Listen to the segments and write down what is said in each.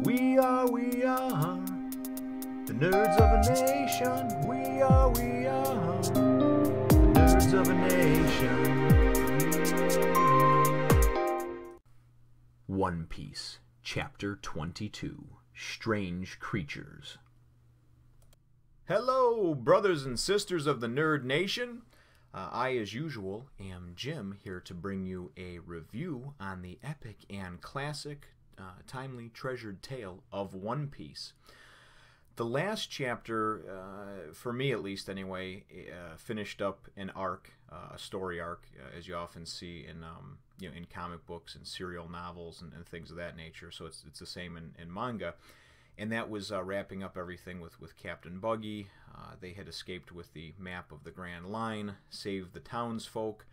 We are the nerds of a nation. We are the nerds of a nation. One Piece, Chapter 22, Strange Creatures. Hello, brothers and sisters of the Nerd Nation. I, as usual, am Jim, here to bring you a review on the epic and classic, timely, treasured tale of One Piece. The last chapter, for me at least anyway, finished up an arc, a story arc, as you often see in in comic books and serial novels and things of that nature. So it's the same in manga. And that was wrapping up everything with Captain Buggy. They had escaped with the map of the Grand Line, saved the townsfolk,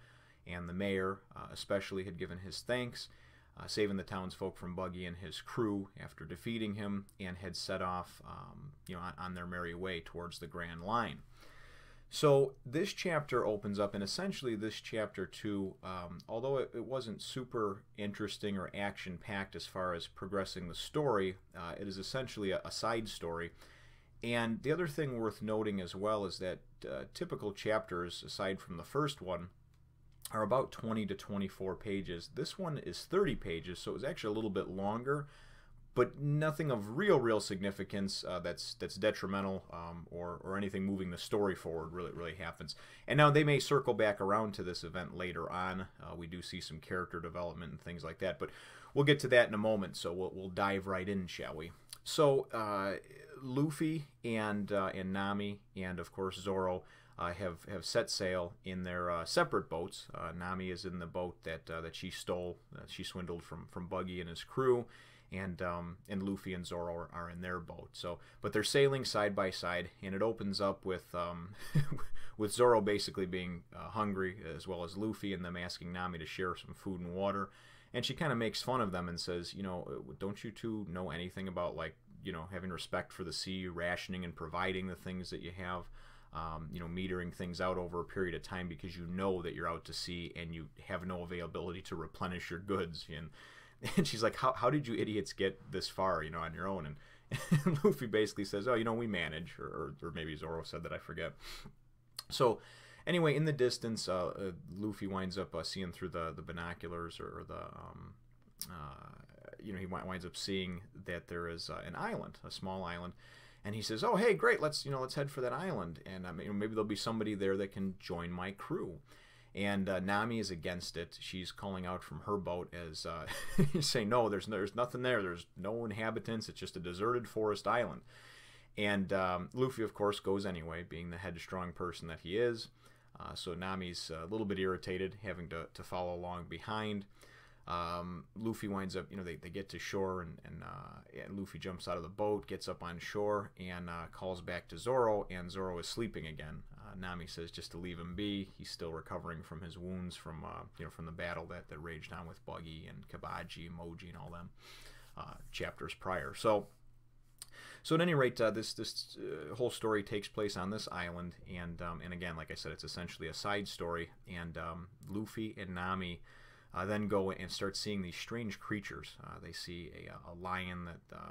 and the mayor especially had given his thanks, saving the townsfolk from Buggy and his crew after defeating him, and had set off on their merry way towards the Grand Line. So this chapter opens up, and essentially this chapter 2, although it wasn't super interesting or action-packed as far as progressing the story, it is essentially a side story. And the other thing worth noting as well is that typical chapters, aside from the first one, are about 20 to 24 pages. This one is 30 pages, so it was actually a little bit longer, but nothing of real significance that's detrimental or anything moving the story forward really happens. And now they may circle back around to this event later on. We do see some character development and things like that, but we'll get to that in a moment. So we'll dive right in, shall we? So Luffy and Nami and of course Zoro have set sail in their separate boats. Nami is in the boat that she stole, she swindled from Buggy and his crew. And Luffy and Zoro are in their boat. So, but they're sailing side by side, and it opens up with with Zoro basically being hungry, as well as Luffy, and them asking Nami to share some food and water. And she kind of makes fun of them and says, don't you two know anything about, like, having respect for the sea, rationing and providing the things that you have, metering things out over a period of time because you know that you're out to sea and you have no availability to replenish your goods. And she's like, how did you idiots get this far, on your own? And Luffy basically says, oh, we manage, or maybe Zoro said that, I forget. So anyway, in the distance, Luffy winds up seeing through the binoculars, or he winds up seeing that there is an island, a small island, and he says, oh, hey, great, let's head for that island, and maybe there'll be somebody there that can join my crew. And Nami is against it. She's calling out from her boat as saying, no, there's nothing there. There's no inhabitants. It's just a deserted forest island. And Luffy, of course, goes anyway, being the headstrong person that he is. So Nami's a little bit irritated, having to follow along behind. Luffy winds up, they get to shore, and Luffy jumps out of the boat, gets up on shore, and calls back to Zoro, and Zoro is sleeping again. Nami says just to leave him be. He's still recovering from his wounds from the battle that raged on with Buggy and Kabaji, Moji, and all them chapters prior. So at any rate, this whole story takes place on this island, and again, like I said, it's essentially a side story. And Luffy and Nami then go and start seeing these strange creatures. They see a lion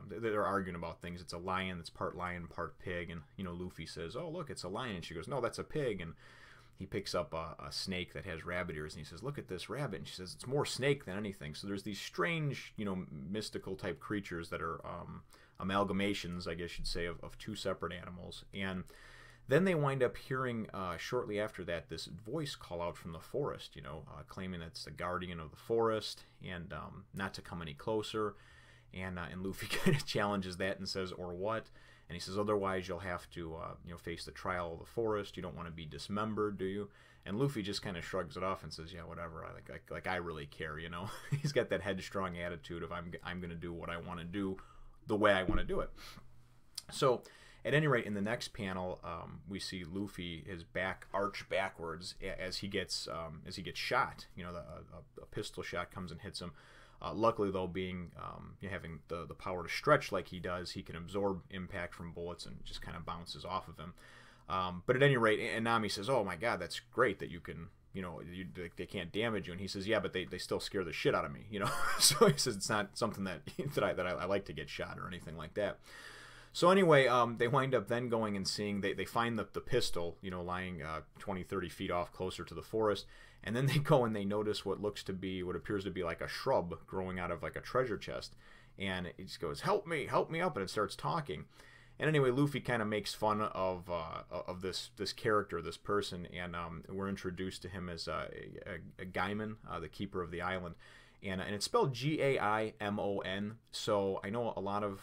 that they're arguing about things. It's a lion that's part lion, part pig, and Luffy says, "Oh, look, it's a lion." And she goes, "No, that's a pig." And he picks up a snake that has rabbit ears, and he says, "Look at this rabbit." And she says, "It's more snake than anything." So there's these strange, mystical type creatures that are amalgamations, I guess you'd say, of two separate animals. And then they wind up hearing, shortly after that, this voice call out from the forest, claiming it's the guardian of the forest, and not to come any closer. And Luffy kind of challenges that and says, "Or what?" And he says, "Otherwise you'll have to, face the trial of the forest. You don't want to be dismembered, do you?" And Luffy just kind of shrugs it off and says, "Yeah, whatever. I really care, He's got that headstrong attitude of I'm going to do what I want to do the way I want to do it. So at any rate, in the next panel, we see Luffy, his back arched backwards as he gets shot. A pistol shot comes and hits him. Luckily, though, being having the power to stretch like he does, he can absorb impact from bullets and just kind of bounces off of him. But at any rate, and Nami says, "Oh my God, that's great that you can they can't damage you. And he says, yeah, but they still scare the shit out of me, So he says it's not something that I like to get shot or anything like that. So anyway, they wind up then going and seeing, they find the pistol, lying 20, 30 feet off closer to the forest. And then they go and they notice what appears to be like a shrub growing out of like a treasure chest. And it just goes, help me up, and it starts talking. And anyway, Luffy kind of makes fun of this character, this person, and we're introduced to him as a Gaimon, the keeper of the island. And it's spelled Gaimon. So I know a lot of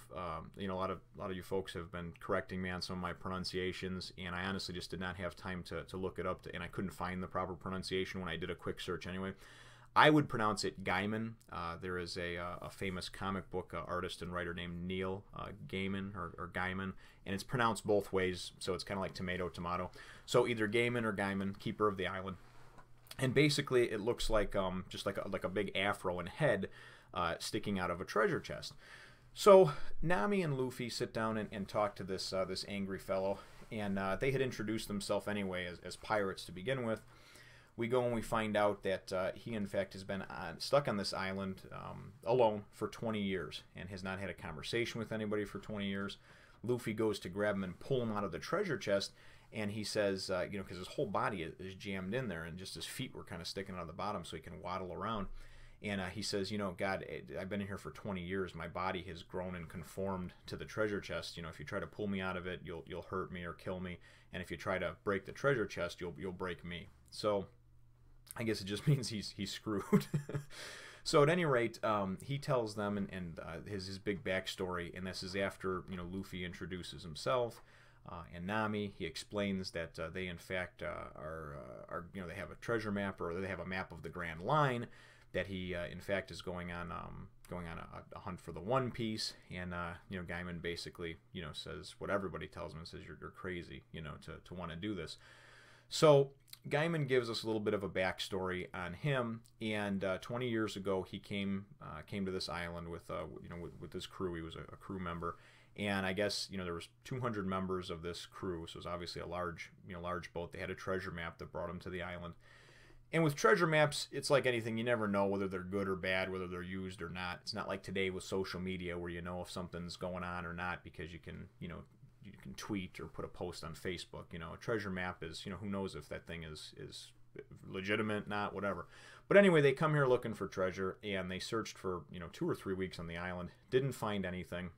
you folks have been correcting me on some of my pronunciations, and I honestly just did not have time to look it up, and I couldn't find the proper pronunciation when I did a quick search anyway. I would pronounce it Gaimon. There is a famous comic book artist and writer named Neil Gaiman or Gaimon, and it's pronounced both ways, so it's kind of like tomato. So either Gaimon or Gaimon, keeper of the island. And basically, it looks like just like a big afro and head sticking out of a treasure chest. So Nami and Luffy sit down and talk to this angry fellow, and they had introduced themselves anyway as pirates to begin with. We go and we find out that he, in fact, has been stuck on this island alone for 20 years and has not had a conversation with anybody for 20 years. Luffy goes to grab him and pull him out of the treasure chest, and he says, because his whole body is jammed in there, and just his feet were kind of sticking out of the bottom so he can waddle around. And he says, God, I've been in here for 20 years. My body has grown and conformed to the treasure chest. If you try to pull me out of it, you'll hurt me or kill me. And if you try to break the treasure chest, you'll break me. So I guess it just means he's screwed. So at any rate, he tells them and his big backstory, and this is after Luffy introduces himself. And Nami, he explains that they in fact are they have a treasure map, or they have a map of the Grand Line, that he in fact is going on a hunt for the One Piece. And Gaimon basically says what everybody tells him, and says you're crazy to want to do this. So Gaimon gives us a little bit of a backstory on him, and 20 years ago he came to this island with his crew. He was a crew member. And I guess there was 200 members of this crew, so it was obviously a large boat. They had a treasure map that brought them to the island. And with treasure maps, it's like anything. You never know whether they're good or bad, whether they're used or not. It's not like today with social media where you know if something's going on or not because you can tweet or put a post on Facebook. A treasure map is who knows if that thing is legitimate, not, whatever. But anyway, they come here looking for treasure, and they searched for 2 or 3 weeks on the island, didn't find anything.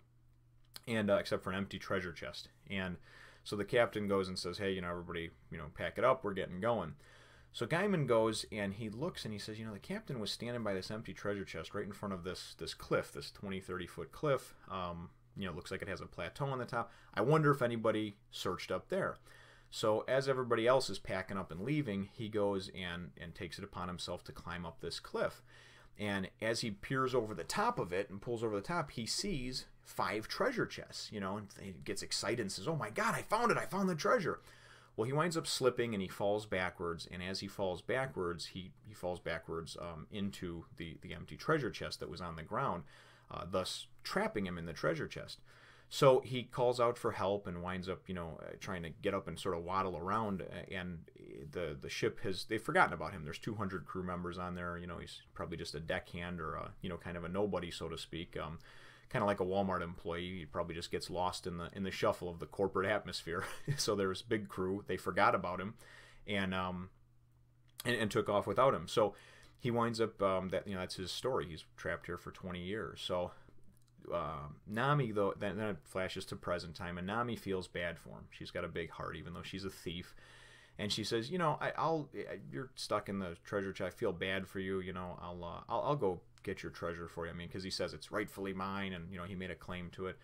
And except for an empty treasure chest. And so the captain goes and says, hey, everybody, pack it up, we're getting going. So Gaimon goes and he looks and he says, the captain was standing by this empty treasure chest right in front of this cliff, this 20, 30-foot cliff. Looks like it has a plateau on the top. I wonder if anybody searched up there. So as everybody else is packing up and leaving, he goes and takes it upon himself to climb up this cliff. And as he peers over the top of it and pulls over the top, he sees 5 treasure chests, and he gets excited and says, oh my God, I found it, I found the treasure. Well, he winds up slipping and he falls backwards, and as he falls backwards, he falls backwards into the empty treasure chest that was on the ground, thus trapping him in the treasure chest. So he calls out for help and winds up, trying to get up and sort of waddle around, and the ship they've forgotten about him. There's 200 crew members on there. He's probably just a deckhand or kind of a nobody, so to speak. Kind of like a Walmart employee. He probably just gets lost in the shuffle of the corporate atmosphere. So there's big crew. They forgot about him, and took off without him. So he winds up that's his story. He's trapped here for 20 years. So Nami, though, then it flashes to present time, and Nami feels bad for him. She's got a big heart, even though she's a thief. And she says, you're stuck in the treasure chest. I feel bad for you. I'll go get your treasure for you. Because he says it's rightfully mine, and he made a claim to it.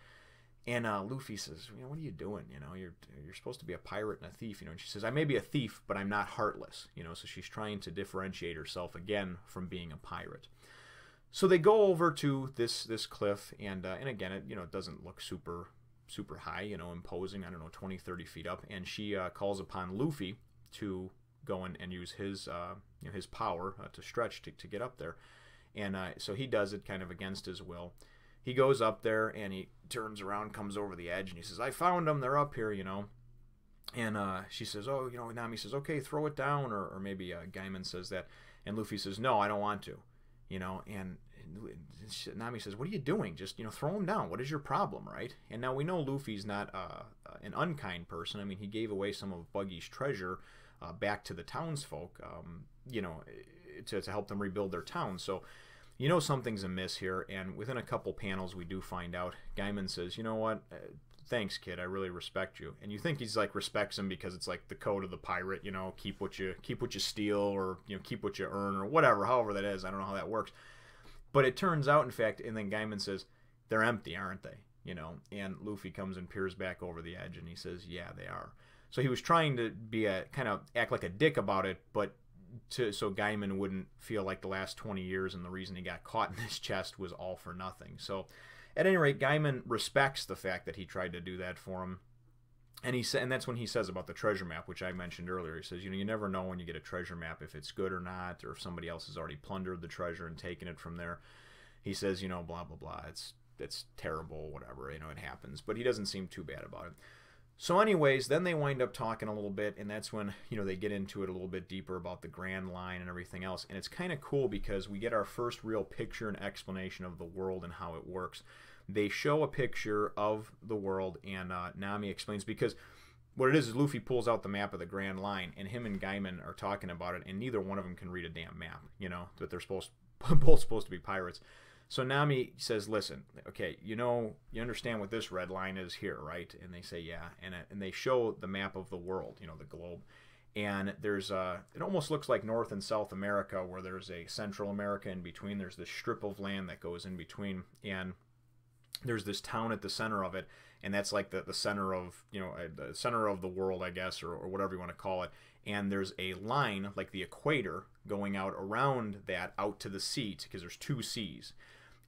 And Luffy says, what are you doing? You're supposed to be a pirate and a thief. And she says, I may be a thief, but I'm not heartless. So she's trying to differentiate herself again from being a pirate. So they go over to this cliff, and again, it doesn't look super high, imposing, 20, 30 feet up, and she calls upon Luffy to go and use his power to stretch to get up there. And so he does it kind of against his will. He goes up there, and he turns around, comes over the edge, and he says, I found them, they're up here, And she says, oh, you know, Nami says, okay, throw it down, or maybe Gaimon says that, and Luffy says, no, I don't want to, you know, and Nami says, what are you doing? Just, you know, throw him down. What is your problem, right? And now we know Luffy's not an unkind person. I mean, he gave away some of Buggy's treasure back to the townsfolk, you know, to help them rebuild their town. So, you know, something's amiss here, and within a couple panels we do find out. Gaimon says, you know what, thanks, kid, I really respect you. And you think he's like respects him because it's like the code of the pirate, you know, keep what you steal, or, you know, keep what you earn, or whatever, however that is. I don't know how that works. But it turns out, in fact, and then Gaimon says, they're empty, aren't they? You know, and Luffy comes and peers back over the edge, and he says, yeah, they are. So he was trying to be kind of act like a dick about it, but so Gaimon wouldn't feel like the last 20 years and the reason he got caught in this chest was all for nothing. So at any rate, Gaimon respects the fact that he tried to do that for him. And and that's when he says about the treasure map, which I mentioned earlier. He says, you know, you never know when you get a treasure map if it's good or not, or if somebody else has already plundered the treasure and taken it from there. He says, you know, blah, blah, blah. It's terrible, whatever, you know, it happens. But he doesn't seem too bad about it. So anyways, then they wind up talking a little bit, and that's when, you know, they get into it a little bit deeper about the Grand Line and everything else. And it's kind of cool because we get our first real picture and explanation of the world and how it works. They show a picture of the world, and Nami explains, because what it is Luffy pulls out the map of the Grand Line, and him and Gaimon are talking about it, and neither one of them can read a damn map, you know, that they're both supposed to be pirates. So Nami says, listen, okay, you know, you understand what this red line is here, right? And they say, yeah. And they show the map of the world, you know, the globe. And there's it almost looks like North and South America, where there's a Central America in between. There's this strip of land that goes in between. And there's this town at the center of it. And that's like the center of, you know, the center of the world, I guess, or whatever you want to call it. And there's a line, like the equator, going out around that, out to the sea, because there's two seas.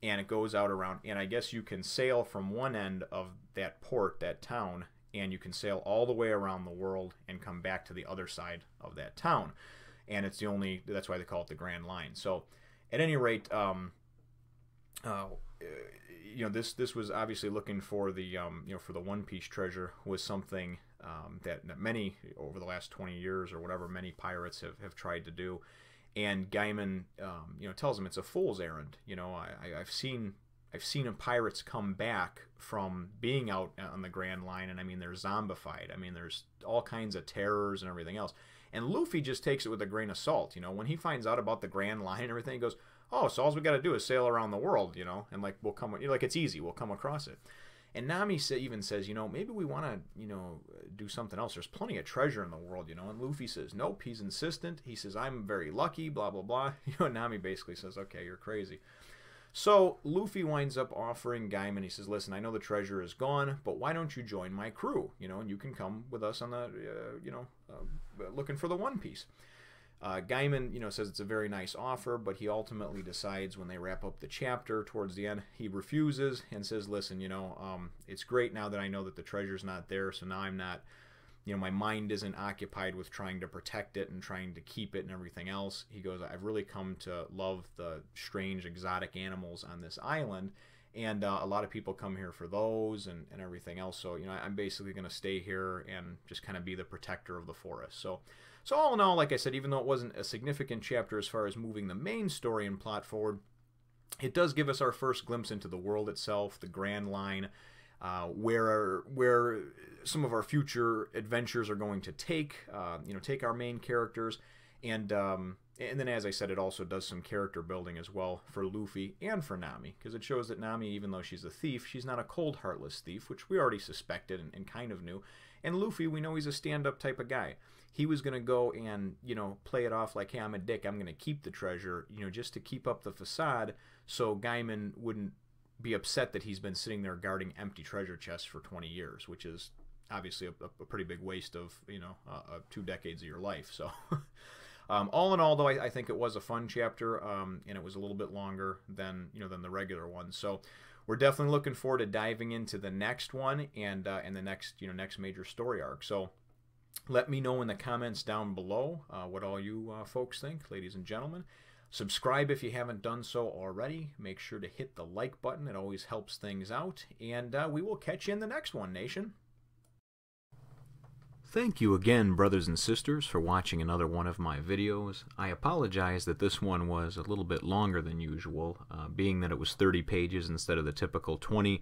And it goes out around, and I guess you can sail from one end of that port, that town, and you can sail all the way around the world and come back to the other side of that town. And it's that's why they call it the Grand Line. So at any rate, you know, this was obviously looking for the, you know, for the One Piece treasure, was something that many, over the last 20 years or whatever, many pirates have tried to do. And Gaimon, you know, tells him it's a fool's errand. You know, I've seen pirates come back from being out on the Grand Line, and I mean, they're zombified. I mean, there's all kinds of terrors and everything else. And Luffy just takes it with a grain of salt. You know, when he finds out about the Grand Line and everything, he goes, oh, so all we got to do is sail around the world, you know, and like we'll come, you know, like it's easy, we'll come across it. And Nami even says, you know, maybe we want to, you know, do something else. There's plenty of treasure in the world, you know. And Luffy says, nope, he's insistent. He says, I'm very lucky, blah, blah, blah. You know, Nami basically says, okay, you're crazy. So Luffy winds up offering Gaimon, he says, listen, I know the treasure is gone, but why don't you join my crew, you know, and you can come with us on the, you know, looking for the One Piece. Gaimon, you know, says it's a very nice offer, but he ultimately decides when they wrap up the chapter towards the end, he refuses and says, listen, you know, it's great now that I know that the treasure's not there, so now I'm not, you know, my mind isn't occupied with trying to protect it and trying to keep it and everything else. He goes, I've really come to love the strange exotic animals on this island, and a lot of people come here for those and everything else, so, you know, I'm basically going to stay here and just kind of be the protector of the forest. So all in all, like I said, even though it wasn't a significant chapter as far as moving the main story and plot forward, it does give us our first glimpse into the world itself, the Grand Line, where some of our future adventures are going to take our main characters, and then, as I said, it also does some character building as well for Luffy and for Nami, because it shows that Nami, even though she's a thief, she's not a cold, heartless thief, which we already suspected and kind of knew. And Luffy, we know he's a stand-up type of guy. He was going to go and, you know, play it off like, hey, I'm a dick, I'm going to keep the treasure, you know, just to keep up the facade so Gaimon wouldn't be upset that he's been sitting there guarding empty treasure chests for 20 years, which is obviously a pretty big waste of, you know, 2 decades of your life. So all in all, though, I think it was a fun chapter, and it was a little bit longer than the regular one. So we're definitely looking forward to diving into the next one and the next major story arc. So let me know in the comments down below what all you folks think, ladies and gentlemen. Subscribe if you haven't done so already. Make sure to hit the like button. It always helps things out. And we will catch you in the next one, Nation. Thank you again, brothers and sisters, for watching another one of my videos. I apologize that this one was a little bit longer than usual, being that it was 30 pages instead of the typical 20.